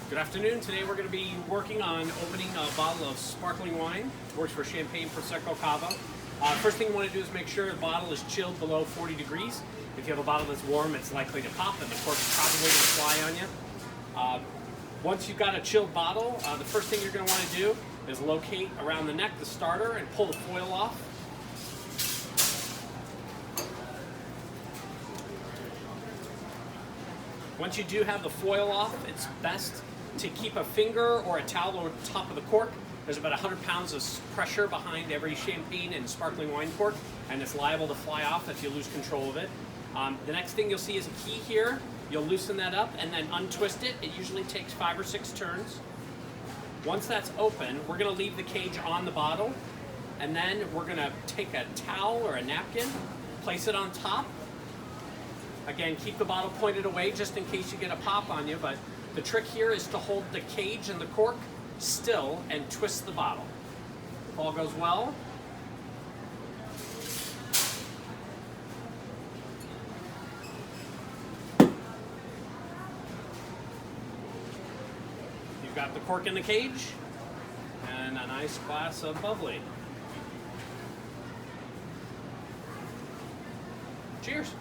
Good afternoon. Today we're going to be working on opening a bottle of sparkling wine. Works for Champagne, Prosecco, Cava. First thing you want to do is make sure the bottle is chilled below 40 degrees. If you have a bottle that's warm, it's likely to pop and the cork is probably going to fly on you. Once you've got a chilled bottle, the first thing you're going to want to do is locate around the neck the starter and pull the foil off. Once you do have the foil off, it's best to keep a finger or a towel over the top of the cork. There's about 100 pounds of pressure behind every champagne and sparkling wine cork, and it's liable to fly off if you lose control of it. The next thing you'll see is a key here. You'll loosen that up and then untwist it. It usually takes 5 or 6 turns. Once that's open, we're going to leave the cage on the bottle, and then we're going to take a towel or a napkin, place it on top. Again, keep the bottle pointed away just in case you get a pop on you, but the trick here is to hold the cage and the cork still and twist the bottle. If all goes well, you've got the cork in the cage and a nice glass of bubbly. Cheers.